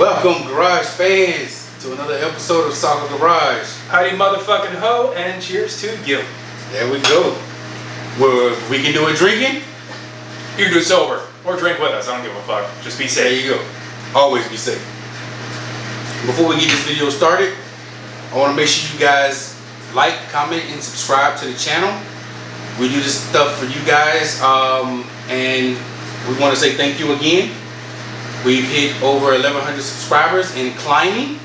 Welcome, Garage fans, to another episode of Soccer Garage. Howdy motherfucking ho, and cheers to you. There we go. Well, if we can do it drinking, You can do it sober, or drink with us, I don't give a fuck. Just be there safe. you go. Always be safe. Before we get this video started, I want to make sure you guys like, comment, and subscribe to the channel. We do this stuff for you guys, and we want to say thank you again. We've hit over 1,100 subscribers and climbing.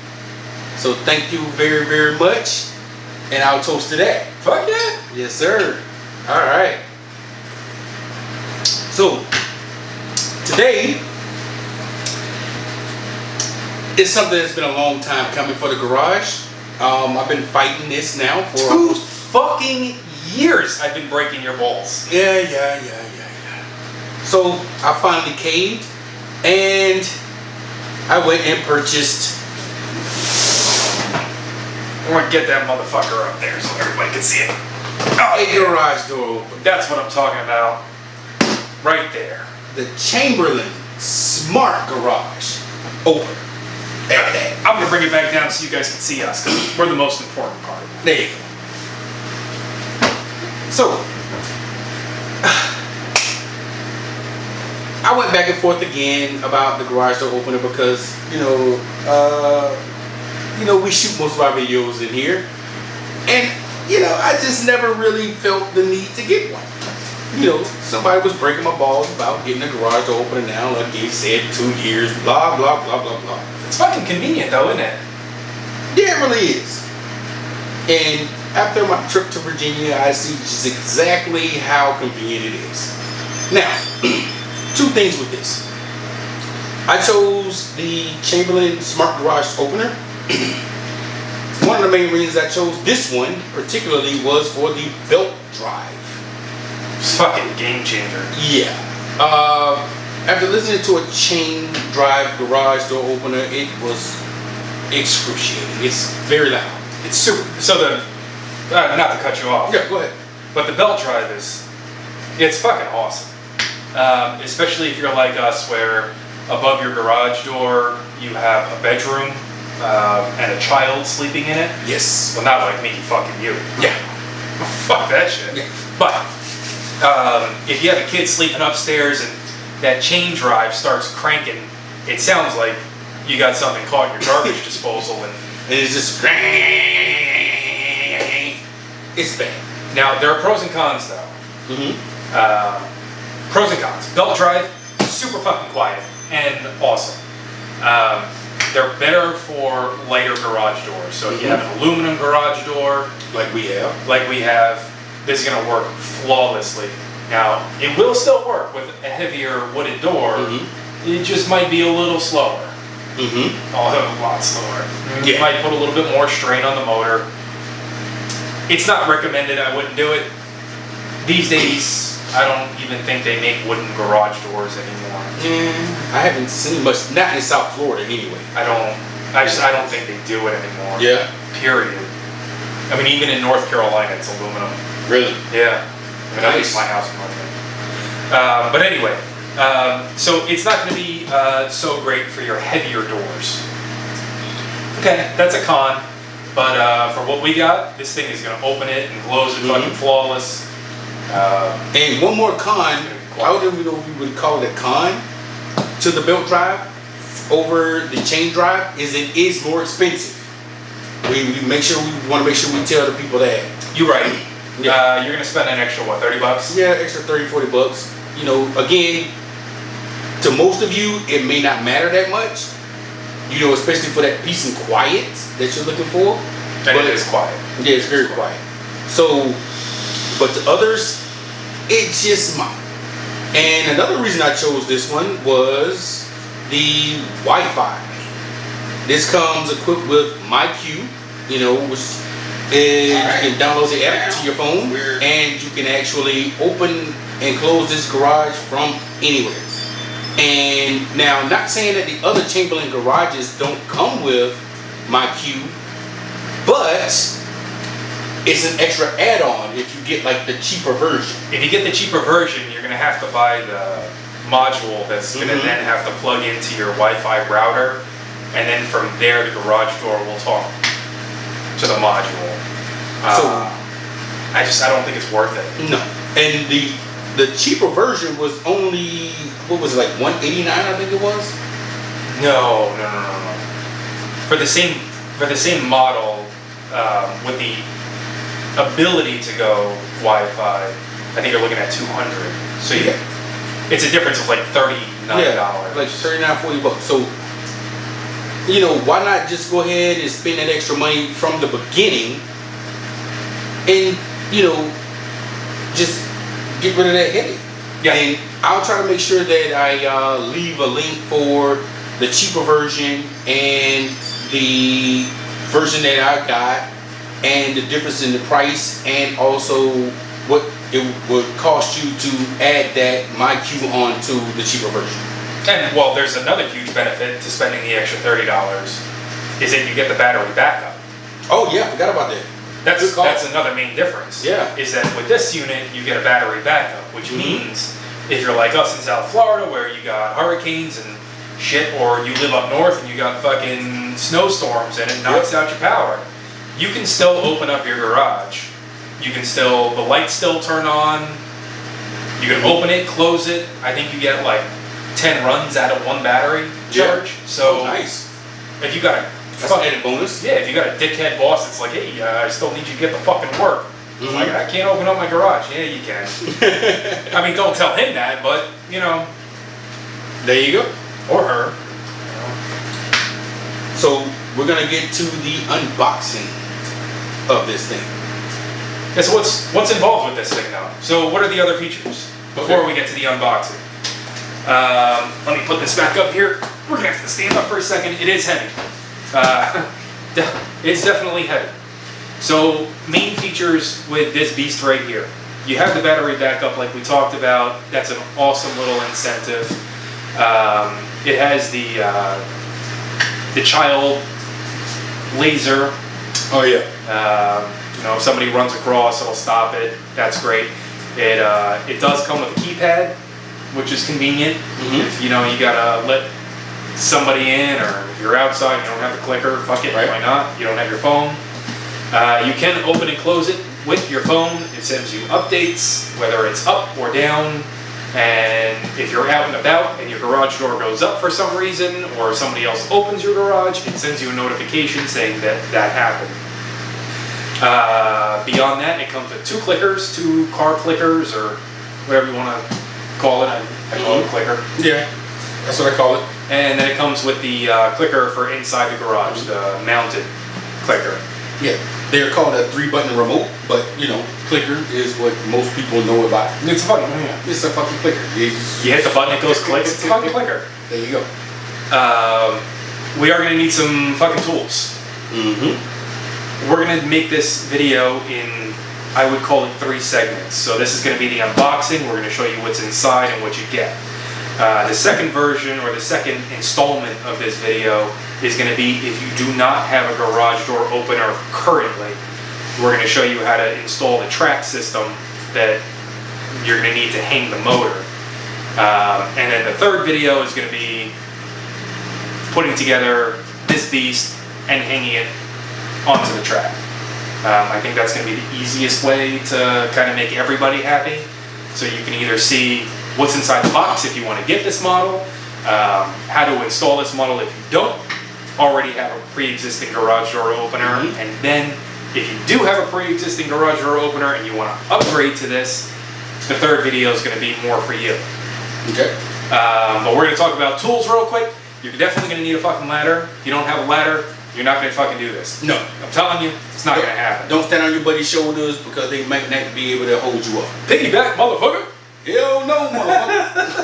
So thank you very, very much. And I'll toast to that. Fuck yeah. Yes, sir. All right. So today is something that's been a long time coming for the garage. I've been fighting this now for 2 fucking years I've been breaking your balls. Yeah. So I finally caved, and I went and purchased. I want to get that motherfucker up there so everybody can see it. Oh, A garage door opener. that's what I'm talking about. Right there. The Chamberlain Smart Garage opener. I'm going to bring it back down so you guys can see us, because we're the most important part. There you go. So, I went back and forth again about the garage door opener because, we shoot most of our videos in here. And, I just never really felt the need to get one. Somebody was breaking my balls about getting a garage door opener now. Like they said, 2 years, blah, blah, blah, blah, blah. It's fucking convenient though, isn't it? Yeah, it really is. And after my trip to Virginia, I see just exactly how convenient it is. Now, 2 things with this. I chose the Chamberlain Smart Garage opener. One of the main reasons I chose this one particularly was for the belt drive. It's fucking game changer. Yeah. After listening to a chain drive garage door opener, it was excruciating. It's very loud. It's super. So not to cut you off. Yeah, go ahead. But the belt drive it's fucking awesome. Especially if you're like us, where above your garage door you have a bedroom and a child sleeping in it. Yes. Well, not like me, fucking you. Yeah. Fuck that shit. Yeah. But if you have a kid sleeping upstairs and that chain drive starts cranking, it sounds like you got something caught in your garbage disposal, and it's just it's bad. Now there are pros and cons though. Pros and cons. Belt drive, super fucking quiet and awesome. They're better for lighter garage doors. So if you have an aluminum garage door, like we have, this is gonna work flawlessly. Now it will still work with a heavier wooden door. It just might be a little slower. A lot slower. You might put a little bit more strain on the motor. It's not recommended. I wouldn't do it. These days, I don't even think they make wooden garage doors anymore. I haven't seen much, not in South Florida anyway. I don't think they do it anymore. Yeah. Period. I mean, even in North Carolina, it's aluminum. Really? Yeah. I mean, at least my house in North Carolina. But anyway, so it's not going to be so great for your heavier doors. Okay, that's a con. But for what we got, this thing is going to open it and close it fucking flawless. And one more con, I don't even know if we would call it a con, to the belt drive over the chain drive, is it is more expensive. We want to make sure we tell the people that. You're right. Yeah. You're going to spend an extra, what, $30? Yeah, extra $30-$40. Again, to most of you, it may not matter that much. Especially for that peace and quiet that you're looking for. And it is quiet. Yeah, it's very quiet. So, but to others, it's just mine. And another reason I chose this one was the Wi-Fi. This comes equipped with MyQ, which is you can download the app to your phone, and you can actually open and close this garage from anywhere. And now, not saying that the other Chamberlain garages don't come with MyQ, but it's an extra add-on if you get like the cheaper version. If you get the cheaper version, you're going to have to buy the module that's going to then have to plug into your Wi-Fi router, and then from there the garage door will talk to the module. I don't think it's worth it. No. And the cheaper version was only, what was it, like $189, I think it was? No. For the same model, with the ability to go Wi-Fi, I think you're looking at $200. So it's a difference of like $39. Yeah, like $39, $40. So, you know, why not just go ahead and spend that extra money from the beginning and, you know, just get rid of that headache. Yeah. And I'll try to make sure that I leave a link for the cheaper version and the version that I got, and the difference in the price, and also what it would cost you to add that MyQ onto the cheaper version. And well, there's another huge benefit to spending the extra $30 is that you get the battery backup. Oh yeah, I forgot about that. That's another main difference. Yeah. Is that with this unit you get a battery backup, which means if you're like us in South Florida where you got hurricanes and shit, or you live up north and you got fucking snowstorms and it knocks out your power, you can still open up your garage. You can still, the lights still turn on. You can open it, close it. I think you get like 10 runs out of one battery charge. So nice. If you got that's an added bonus. Yeah, if you got a dickhead boss that's like, hey, I still need you to get the fucking work. Like, I can't open up my garage. Yeah, you can. I mean, don't tell him that, but you know. There you go. Or her. So we're gonna get to the unboxing of this thing. Yeah, so what's involved with this thing now? So what are the other features before we get to the unboxing? Let me put this back up here. We're gonna have to stand up for a second. It is heavy. It's definitely heavy. So main features with this beast right here. You have the battery backup like we talked about. That's an awesome little incentive. It has the child laser. Oh yeah. You know, if somebody runs across, it'll stop it. That's great. It does come with a keypad, which is convenient. If you know you gotta let somebody in, or if you're outside, you don't have the clicker. Fuck it, why not? You don't have your phone. You can open and close it with your phone. It sends you updates, whether it's up or down. And if you're out and about and your garage door goes up for some reason, or somebody else opens your garage, it sends you a notification saying that that happened. Beyond that, it comes with two clickers, two car clickers, or whatever you want to call it. I call it a clicker. Yeah, that's what I call it. And then it comes with the clicker for inside the garage, the mounted clicker. Yeah, they're called a 3-button remote, but you know, clicker is what most people know about. It's a fucking, it's a fucking clicker. You hit the button, it goes clicks. It's a fucking clicker. There you go. We are going to need some fucking tools. We're going to make this video in, I would call it 3 segments. So this is going to be the unboxing. We're going to show you what's inside and what you get. The second version, or the second installment of this video, is going to be if you do not have a garage door opener currently. We're going to show you how to install the track system that you're going to need to hang the motor. And then the third video is going to be putting together this beast and hanging it onto the track. I think that's going to be the easiest way to kind of make everybody happy. So you can either see what's inside the box if you want to get this model, how to install this model if you don't already have a pre-existing garage door opener, and then if you do have a pre-existing garage door opener and you want to upgrade to this, the third video is going to be more for you. Okay. But we're going to talk about tools real quick. You're definitely going to need a fucking ladder. If you don't have a ladder, you're not going to fucking do this. No. I'm telling you, it's not going to happen. Don't stand on your buddy's shoulders because they might not be able to hold you up. Piggyback, motherfucker. Hell no, motherfucker.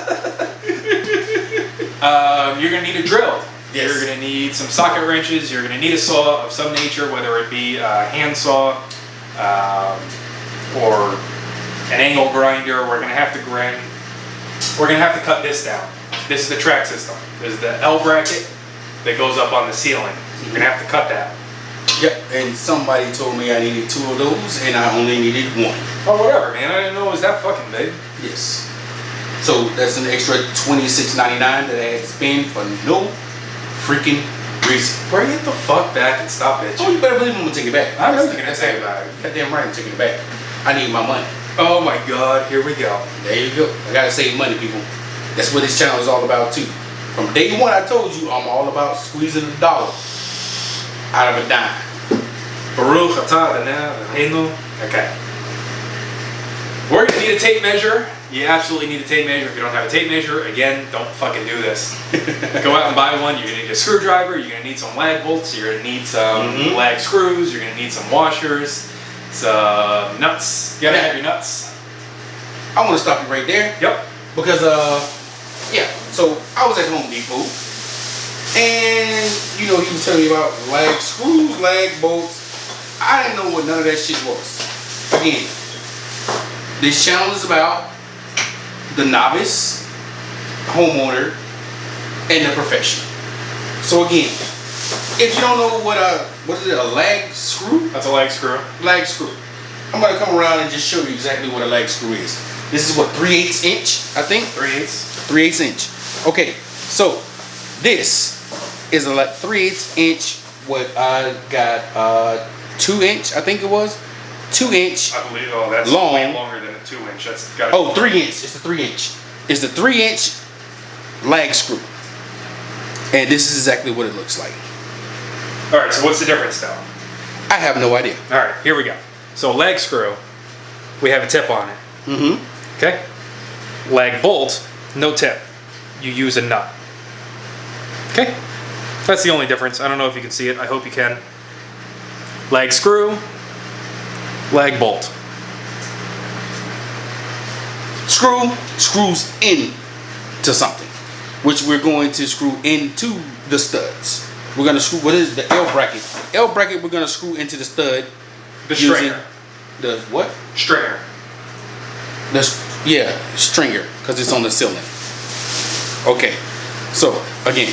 You're going to need a drill. Yes. You're going to need some socket wrenches. You're going to need a saw of some nature, whether it be a hand saw or an angle grinder. We're going to have to grind. We're going to have to cut this down. This is the track system. There's the L bracket that goes up on the ceiling. You're going to have to cut that. Yep, and somebody told me I needed 2 of those, and I only needed 1. Oh, whatever, man. I didn't know it was that fucking big. Yes. So that's an extra $26.99 that I had to spend for no freaking Greasy. Bring it the fuck back and stop bitching. Oh, you better believe I'm gonna take it back. I know you're gonna take it back. Goddamn right, I'm taking it back. I need my money. Oh my god, here we go. There you go. I gotta save money, people. That's what this channel is all about too. From day one, I told you I'm all about squeezing a dollar out of a dime. Baruch atah Adonai. Okay. We're gonna need a tape measure. You absolutely need a tape measure. If you don't have a tape measure, again, don't fucking do this. Go out and buy one. You're gonna need a screwdriver. You're gonna need some lag bolts. You're gonna need some lag screws. You're gonna need some washers, some nuts. You gotta have your nuts. I want to stop you right there. Yep. Because yeah. So I was at Home Depot, and you know he was telling me about lag screws, lag bolts. I didn't know what none of that shit was. Again, this channel is about the novice, homeowner, and the professional. So again, if you don't know what is it, a lag screw? That's a lag screw. Lag screw. I'm gonna come around and just show you exactly what a lag screw is. This is what, 3/8 inch, I think? 3/8. 3/8 inch. Okay, so this is a 3/8 inch. What I got, 2 inch, I think it was. 2 inch. I believe. Oh, that's long. Way longer than a 2 inch. That's got. Oh, 3 inch. It's the 3 inch. It's the 3 inch lag screw. And this is exactly what it looks like. All right. So what's the difference now? I have no idea. All right. Here we go. So lag screw, we have a tip on it. Mm-hmm. Okay. Lag bolt, no tip. You use a nut. Okay. That's the only difference. I don't know if you can see it. I hope you can. Lag screw, lag bolt. Screw screws in to something, which we're going to screw into the studs. We're going to screw, what is the L bracket? L bracket we're going to screw into the stud. The stringer. The what? Stringer. Yeah, stringer, because it's on the ceiling. Okay, so again,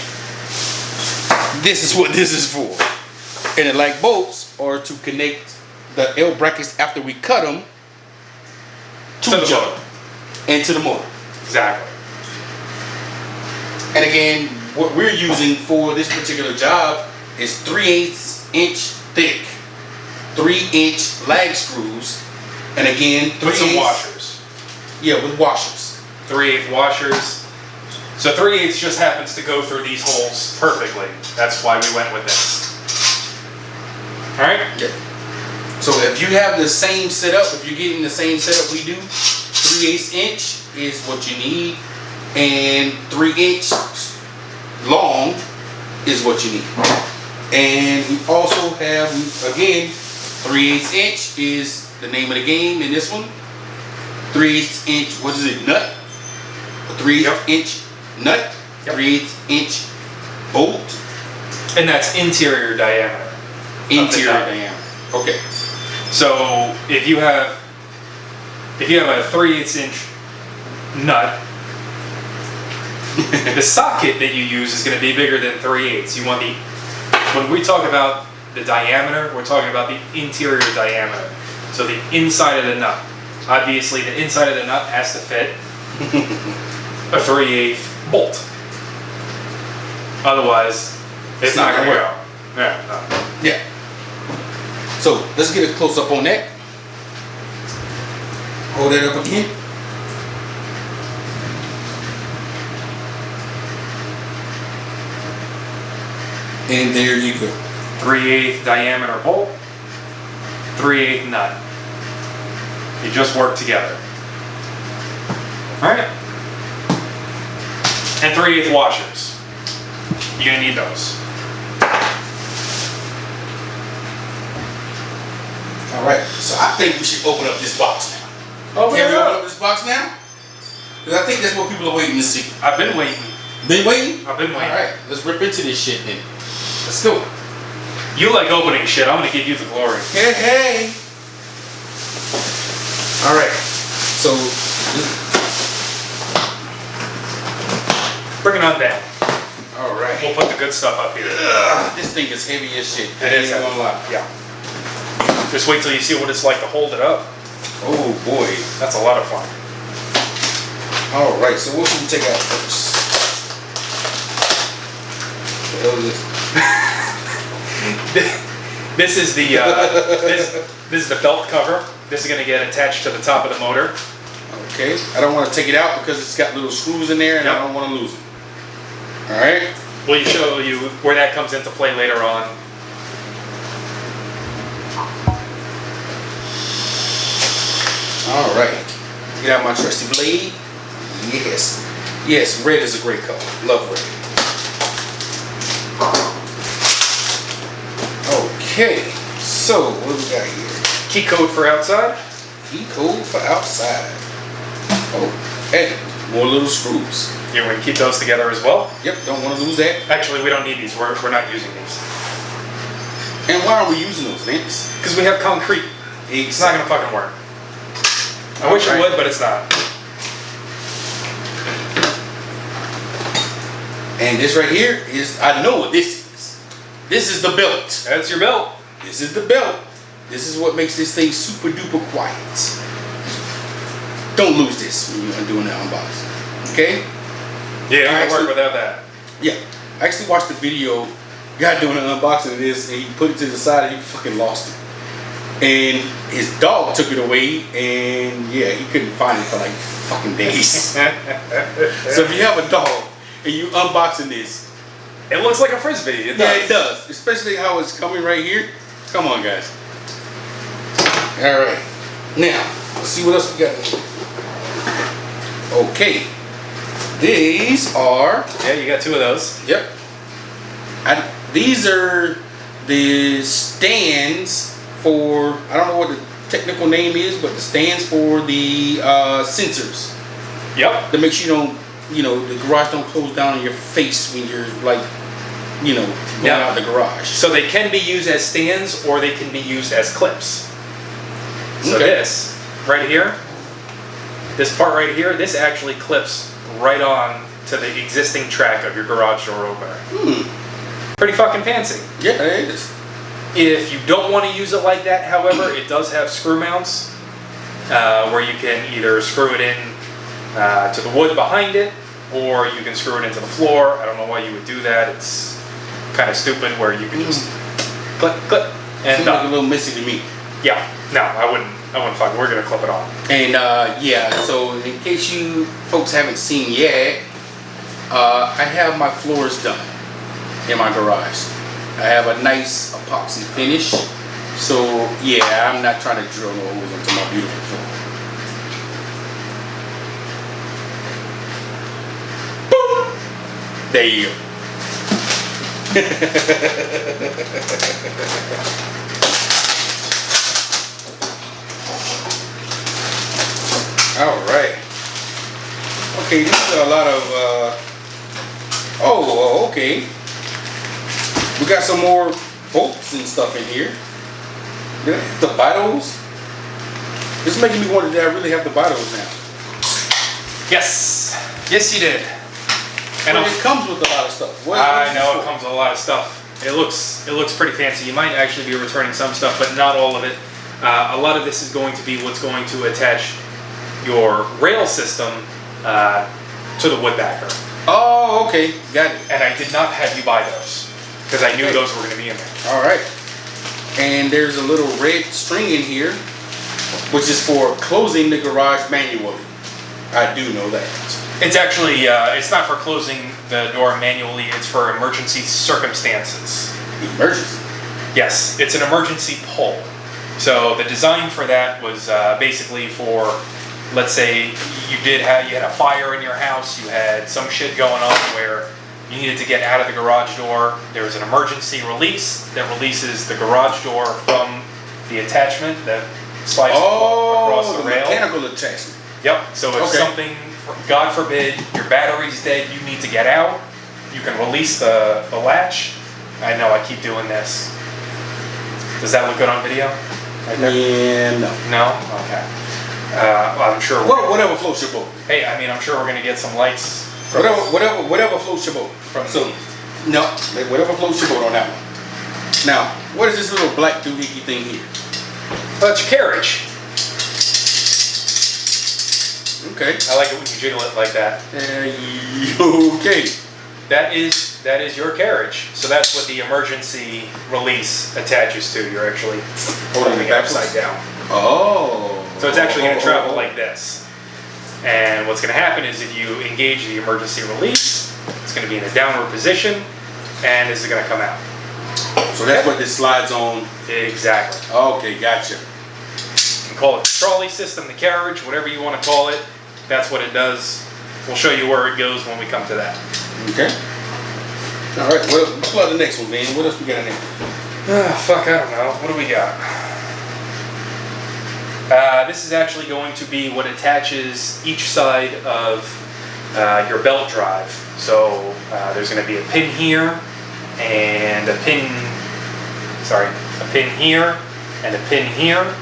this is what this is for. And the lag bolts are to connect the L brackets after we cut them to each other and to the motor. Exactly. And again, what we're using for this particular job is 3/8 inch thick, 3-inch lag screws, and again, with some washers. Yeah, with washers. 3/8 washers. So 3/8 just happens to go through these holes perfectly. That's why we went with this. All right. Yeah. So if you have the same setup, if you're getting the same setup we do, 3/8 inch is what you need, and 3-inch long is what you need. And we also have, again, 3/8 inch is the name of the game in this one. 3/8 inch, what is it, nut? A 3/8 inch nut, 3/8 inch bolt. And that's interior diameter. Interior diameter. Okay. So if you have a 3/8 inch nut, the socket that you use is going to be bigger than 3/8. You want when we talk about the diameter, we're talking about the interior diameter. So the inside of the nut. Obviously, the inside of the nut has to fit a 3/8 bolt. Otherwise, it's not going to go. Yeah. No. Yeah. So let's get a close up on that. Hold that up again. And there you go. 3/8 diameter bolt, 3/8 nut. You just work together. All right. And 3/8 washers. You're gonna need those. All right. So I think we should open up this box now. Can we open up this box now? Because I think that's what people are waiting to see. I've been waiting. Been waiting? I've been waiting. All right. Let's rip into this shit then. Let's do it. You like opening shit. I'm gonna give you the glory. Hey, hey. All right. So, bring it on down. all right. We'll put the good stuff up here. This thing is heavy as shit. It is. I ain't gonna lie. Yeah. Just wait till you see what it's like to hold it up. Oh boy. That's a lot of fun. All right. So what should we take out first? What the hell is this? This is the this is the belt cover. This is going to get attached to the top of the motor. Okay. I don't want to take it out because it's got little screws in there, and I don't want to lose it. All right. We'll show you where that comes into play later on. All right. Get out my trusty blade. Yes. Yes, red is a great color. Love red. Okay. So, what do we got here? Key code for outside. Key code for outside. Oh, hey, more little screws. You're going to keep those together as well? Yep, don't want to lose that. Actually, we don't need these. We're not using these. And why are we using those, Vince? Because we have concrete. It's not going to fucking work. I wish it would, but it's not. And this right here is, I know what this is. This is the belt. That's your belt. This is the belt. This is what makes this thing super duper quiet. Don't lose this when you're doing the unboxing. Okay? Yeah, I work without that. Yeah. I actually watched the video, guy doing an unboxing of this, and he put it to the side and he fucking lost it. And his dog took it away, and yeah, he couldn't find it for like fucking days. So if you have a dog and you unboxing this, it looks like a frisbee. It does. Yeah, it does. Especially how it's coming right here. Come on, guys. All right. Now, let's see what else we got. Okay. These are. Yeah, you got two of those. Yep. These are the stands for, I don't know what the technical name is, but the stands for the sensors. Yep. To make sure the garage don't close down on your face when you're like, going out the garage. So they can be used as stands or they can be used as clips. So this right here, this part right here, this actually clips right on to the existing track of your garage door opener. Pretty fucking fancy. Yeah, it is. If you don't want to use it like that, however, it does have screw mounts where you can either screw it in to the wood behind it, or you can screw it into the floor. I don't know why you would do that. It's kind of stupid where you can just clip, and seems like a little messy to me. Yeah, no, I wouldn't fuck. We're gonna clip it on. And yeah, so in case you folks haven't seen yet, I have my floors done in my garage. I have a nice epoxy finish. So yeah, I'm not trying to drill no holes into my beautiful floor. Boom! There you go. All right. Okay, these are a lot of. Okay. We got some more bolts and stuff in here. Did I have to buy those? This is making me wonder, did I really have to buy those now? Yes. Yes, you did. And it comes with a lot of stuff. I know it comes with a lot of stuff. It looks pretty fancy. You might actually be returning some stuff, but not all of it. A lot of this is going to be what's going to attach your rail system to the wood backer. Oh, okay, got it. And I did not have you buy those because I knew those were going to be in there. All right. And there's a little red string in here, which is for closing the garage manually. I do know that. It's actually, it's not for closing the door manually, it's for emergency circumstances. Emergency? Yes, it's an emergency pull. So the design for that was basically for, let's say you had a fire in your house, you had some shit going on where you needed to get out of the garage door. There was an emergency release that releases the garage door from the attachment that slides across the rail. Mechanical attachment. Yep. So if something, God forbid, your battery's dead, you need to get out, you can release the latch. I know I keep doing this. Does that look good on video? Right there? Yeah, no. No? Okay. Well, I'm sure. Well, whatever floats your boat. Hey, I mean, I'm sure we're gonna get some likes. Whatever floats your boat. So, no, whatever floats your boat on that one. Now, what is this little black doohickey thing here? That's your carriage. Okay. I like it when you jiggle it like that. Okay. That is that is your carriage. So that's what the emergency release attaches to. You're actually holding it upside down. Oh. So it's actually going to travel like this. And what's going to happen is if you engage the emergency release, it's going to be in a downward position, and this is going to come out. So that's what this slides on? Exactly. Okay, gotcha. You can call it the trolley system, the carriage, whatever you want to call it. That's what it does. We'll show you where it goes when we come to that. Okay. All right, well, let's pull out the next one, man. What else we got in there? Fuck, I don't know. What do we got? This is actually going to be what attaches each side of your belt drive. So there's going to be a pin here and a pin here and a pin here.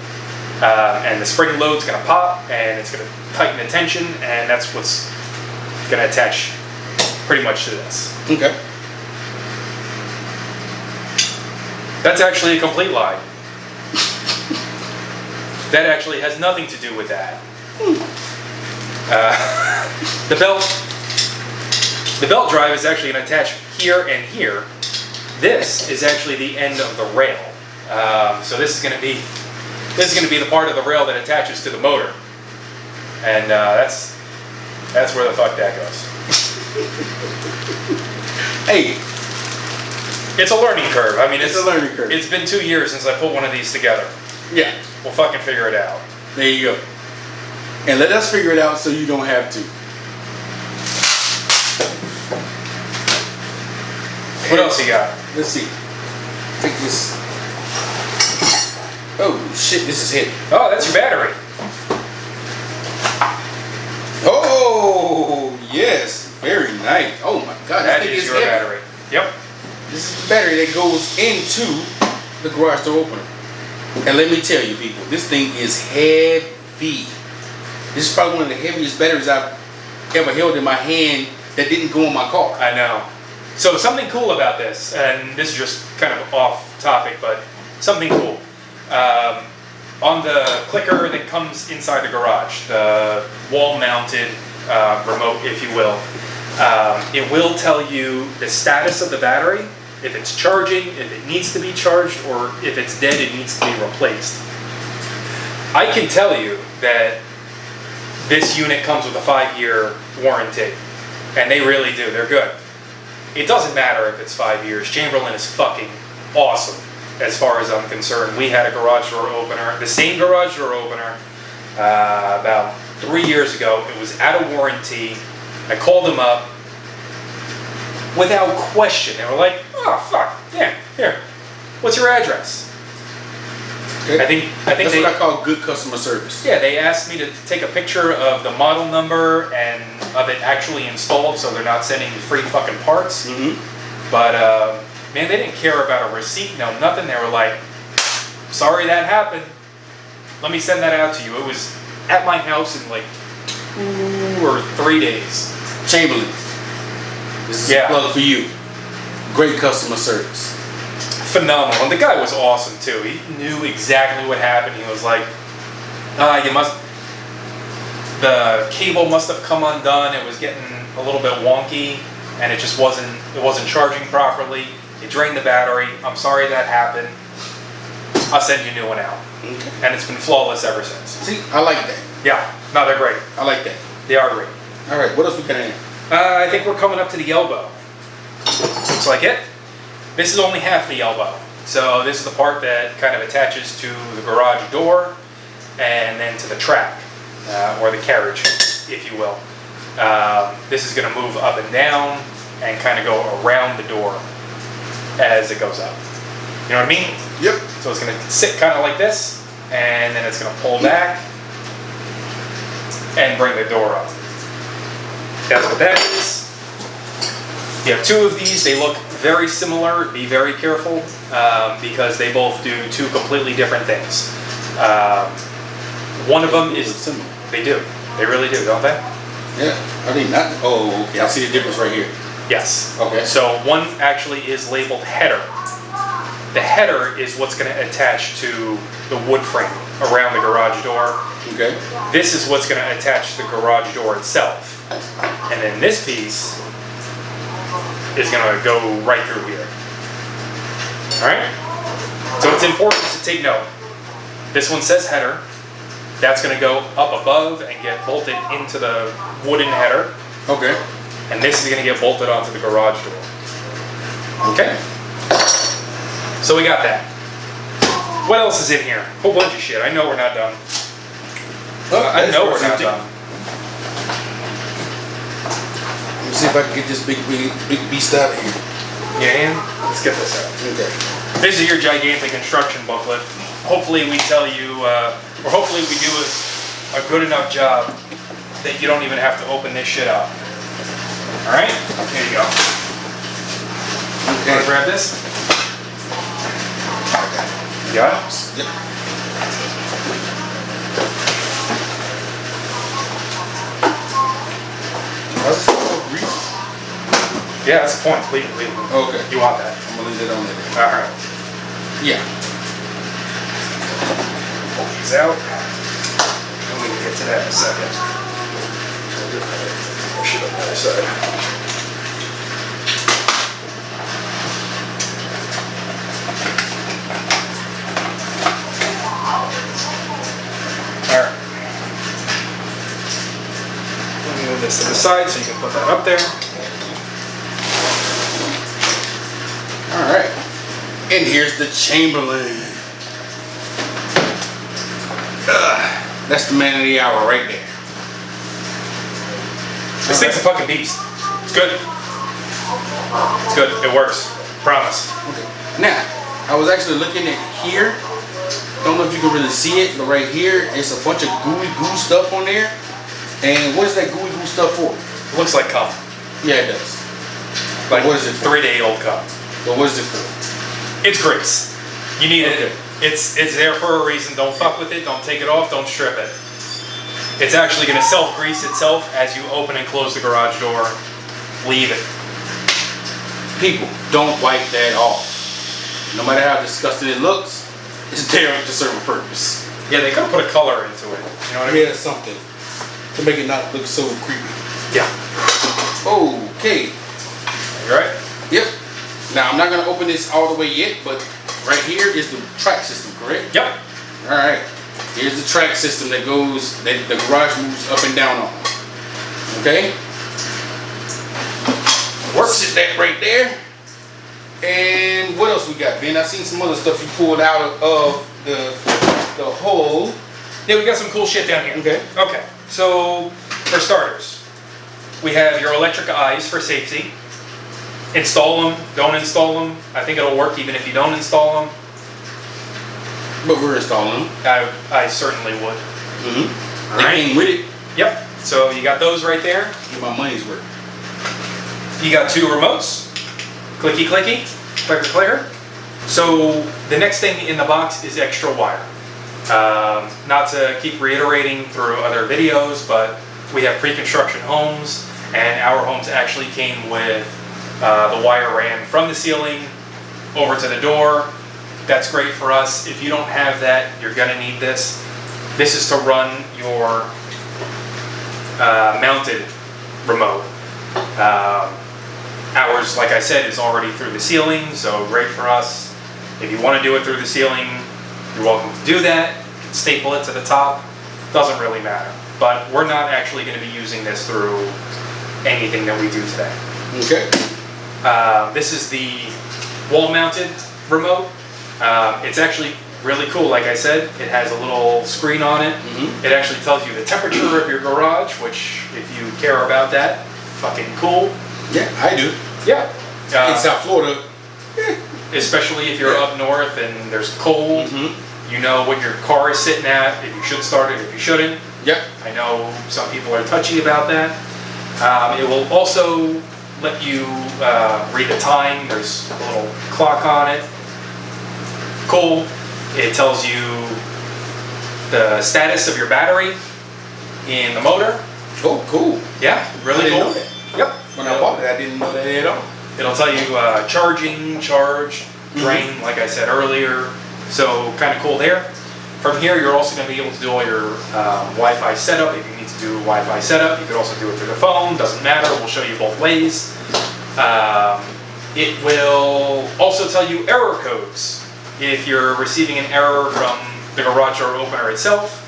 And the spring load's going to pop and it's going to tighten the tension, and that's what's going to attach pretty much to this. Okay. That's actually a complete lie. That actually has nothing to do with that. The belt drive is actually going to attach here and here. This is actually the end of the rail. So this is going to be the part of the rail that attaches to the motor, and that's where the fuck that goes. Hey, it's a learning curve. I mean, it's a learning curve. It's been 2 years since I put one of these together. Yeah. We'll fucking figure it out. There you go. And let us figure it out so you don't have to. What else you got? Let's see. Take this. Oh shit, this is heavy. Oh, that's your battery. Oh yes, very nice. Oh my god, that is your heavy. Battery. Yep. This is the battery that goes into the garage door opener. And let me tell you people, this thing is heavy. This is probably one of the heaviest batteries I've ever held in my hand that didn't go in my car. I know. So something cool about this, and this is just kind of off topic, but something cool. On the clicker that comes inside the garage, the wall-mounted remote, if you will, it will tell you the status of the battery, if it's charging, if it needs to be charged, or if it's dead, it needs to be replaced. I can tell you that this unit comes with a 5-year warranty, and they really do. They're good. It doesn't matter if it's 5 years. Chamberlain is fucking awesome as far as I'm concerned. We had a garage door opener, the same garage door opener, about 3 years ago. It was out of warranty. I called them up without question. They were like, oh fuck, yeah, here, what's your address? Okay. I think that's what I call good customer service. Yeah, they asked me to take a picture of the model number and of it actually installed, so they're not sending you free fucking parts. Mm-hmm. But man, they didn't care about a receipt, no nothing. They were like, sorry that happened. Let me send that out to you. It was at my house in like 2 or 3 days. Chamberlain, this is a plug for you. Great customer service. Phenomenal. And the guy was awesome too. He knew exactly what happened. He was like, the cable must have come undone. It was getting a little bit wonky and it just wasn't charging properly. It drained the battery. I'm sorry that happened. I'll send you a new one out. Okay. And it's been flawless ever since. See, I like that. Yeah. No, they're great. I like that. They are great. All right, what else we got in? I think we're coming up to the elbow. Looks like it. This is only half the elbow. So this is the part that kind of attaches to the garage door and then to the track, or the carriage, if you will. This is going to move up and down and kind of go around the door as it goes up. You know what I mean? Yep. So it's going to sit kind of like this, and then it's going to pull back and bring the door up. That's what that is. You have 2 of these. They look very similar. Be very careful because they both do 2 completely different things. One of them is similar. They do. They really do, don't they? Yeah. Are they not? Oh, okay. I see the difference right here. Yes. Okay. So one actually is labeled header. The header is what's going to attach to the wood frame around the garage door. Okay. This is what's going to attach to the garage door itself. And then this piece is gonna go right through here. All right. So it's important to take note. This one says header. That's gonna go up above and get bolted into the wooden header. Okay. And this is gonna get bolted onto the garage door. Okay. So we got that. What else is in here? A whole bunch of shit. I know we're not done. I know we're not done. Let me see if I can get this big beast out of here. Yeah, let's get this out. Okay. This is your gigantic instruction booklet. Hopefully we tell you, or hopefully we do a good enough job that you don't even have to open this shit up. All right, here you go. Okay. Want to grab this? You got it? Yep. How's this so greasy? Yeah, that's the point. Leave it. Okay. You want that? I'm gonna leave it on there. All right. Yeah. Pull these out. And we can get to that in a second. Push it on the other side. All right. Let me move this to the side so you can put that up there. All right. And here's the Chamberlain. That's the man of the hour right there. This thing's a fucking beast. It's good. It's good. It works. Promise. Okay. Now, I was actually looking at here. Don't know if you can really see it, but right here, it's a bunch of gooey goo stuff on there. And what is that gooey goo stuff for? It looks like cum. Yeah, it does. Like what is it for? 3-day-old cum. But what is it for? It's grease. You need Okay. it. It's there for a reason. Don't fuck with it. Don't take it off. Don't strip it. It's actually going to self-grease itself as you open and close the garage door. Leave it. People, don't wipe that off. No matter how disgusting it looks, it's there to serve a purpose. Yeah, they could have put a color into it. You know what I mean? Yeah, something to make it not look so creepy. Yeah. Okay. You right? Yep. Now I'm not gonna open this all the way yet, but right here is the track system, correct? Yep. All right. Here's the track system that goes that the garage moves up and down on. Okay. Sit that right there. And what else we got, Ben? I seen some other stuff you pulled out of the hole. Yeah, we got some cool shit down here. Okay. Okay. So, for starters, we have your electric eyes for safety. Install them. Don't install them. I think it'll work even if you don't install them. But we're installing them. I certainly would. Mm-hmm. All They right. came with it. Yep. So you got those right there. Get my money's worth. You got 2 remotes. Clicky clicky. Clicker clicker. So the next thing in the box is extra wire. Not to keep reiterating through other videos, but we have pre-construction homes, and our homes actually came with the wire ran from the ceiling over to the door. That's great for us. If you don't have that, you're gonna need this. This is to run your mounted remote. Ours, like I said, is already through the ceiling, so great for us. If you want to do it through the ceiling, you're welcome to do that. You can staple it to the top. Doesn't really matter. But we're not actually going to be using this through anything that we do today. Okay. This is the wall-mounted remote. It's actually really cool. Like I said, it has a little screen on it. Mm-hmm. It actually tells you the temperature of your garage, which, if you care about that, fucking cool. Yeah, I do. Yeah. In South Florida. Especially if you're up north and there's cold, you know what your car is sitting at, if you should start it, if you shouldn't. Yep. I know some people are touchy about that. It will also let you read the time. There's a little clock on it. Cool. It tells you the status of your battery in the motor. Oh, cool. Yeah, really I didn't cool. know that. Yep. When I bought it, I didn't know that at all. It'll tell you charging, charge, drain, like I said earlier. So kind of cool there. From here, you're also going to be able to do all your Wi-Fi setup. If you need to do Wi-Fi setup, you could also do it through the phone. Doesn't matter. We'll show you both ways. It will also tell you error codes. If you're receiving an error from the garage door opener itself,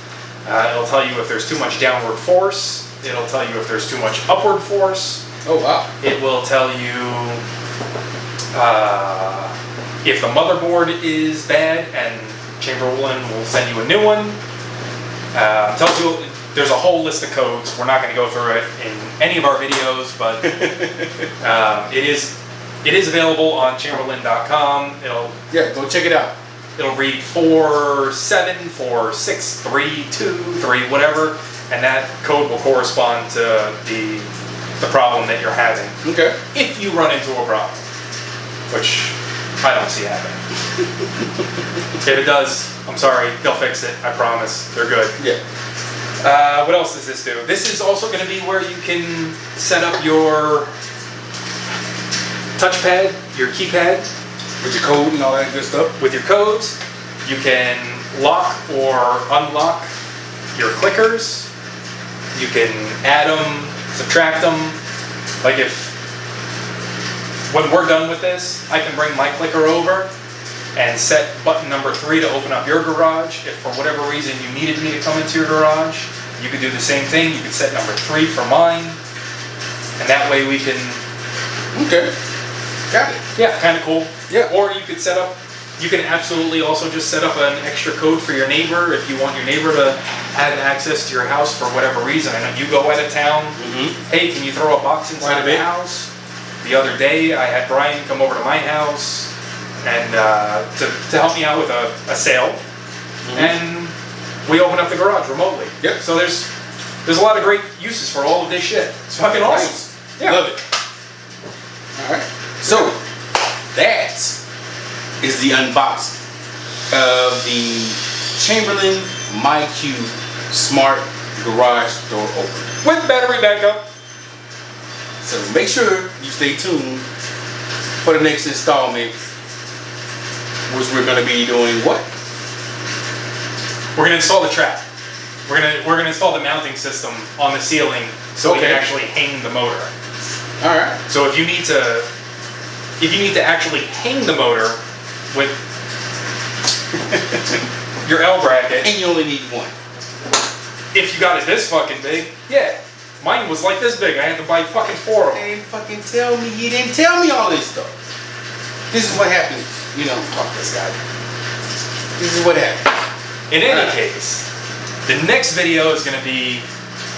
it'll tell you if there's too much downward force. It'll tell you if there's too much upward force. Oh, wow. It will tell you if the motherboard is bad, and Chamberlain will send you a new one. Tells you there's a whole list of codes. We're not going to go through it in any of our videos, but it is available on Chamberlain.com. Go check it out. It'll read 47, 46, 3, 2, 3, whatever, and that code will correspond to the problem that you're having. Okay. If you run into a problem, which I don't see happening. If it does, I'm sorry, they'll fix it. I promise. They're good. Yeah. What else does this do? This is also going to be where you can set up your touchpad, your keypad. With your code and all that good stuff. With your codes, you can lock or unlock your clickers. You can add them, subtract them. Like when we're done with this, I can bring my clicker over and set button number 3 to open up your garage. If for whatever reason you needed me to come into your garage, you could do the same thing. You could set number 3 for mine. And that way we can... Okay. Got it. Yeah, kind of cool. Yeah. Or you could you can absolutely also just set up an extra code for your neighbor if you want your neighbor to have access to your house for whatever reason. I know you go out of town. Mm-hmm. Hey, can you throw a box inside the house? The other day, I had Brian come over to my house and to help me out with a sale, and we opened up the garage remotely. Yep. So there's a lot of great uses for all of this shit. It's fucking awesome. Nice. Yeah. Love it. All right. So that is the unboxing of the Chamberlain MyQ Smart Garage Door Opener with battery backup. So make sure you stay tuned for the next installment, which we're going to be doing what? We're going to install the trap. We're going to install the mounting system on the ceiling so we can actually hang the motor. All right. So if you need to actually hang the motor with your L bracket, and you only need one. If you got it this fucking big, yeah. Mine was like this big. I had to buy fucking 4 of them. Hey, fucking tell me. You didn't tell me all this stuff. This is what happens. You know, fuck this guy. This is what happens. In any case, the next video is going to be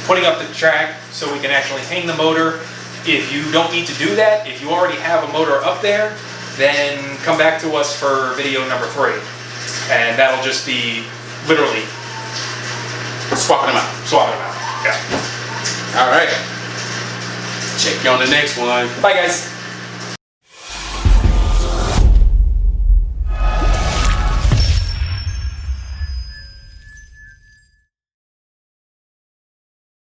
putting up the track so we can actually hang the motor. If you don't need to do that, if you already have a motor up there, then come back to us for video number 3. And that'll just be literally swapping them out. Yeah. All right. Check you on the next one. Bye, guys.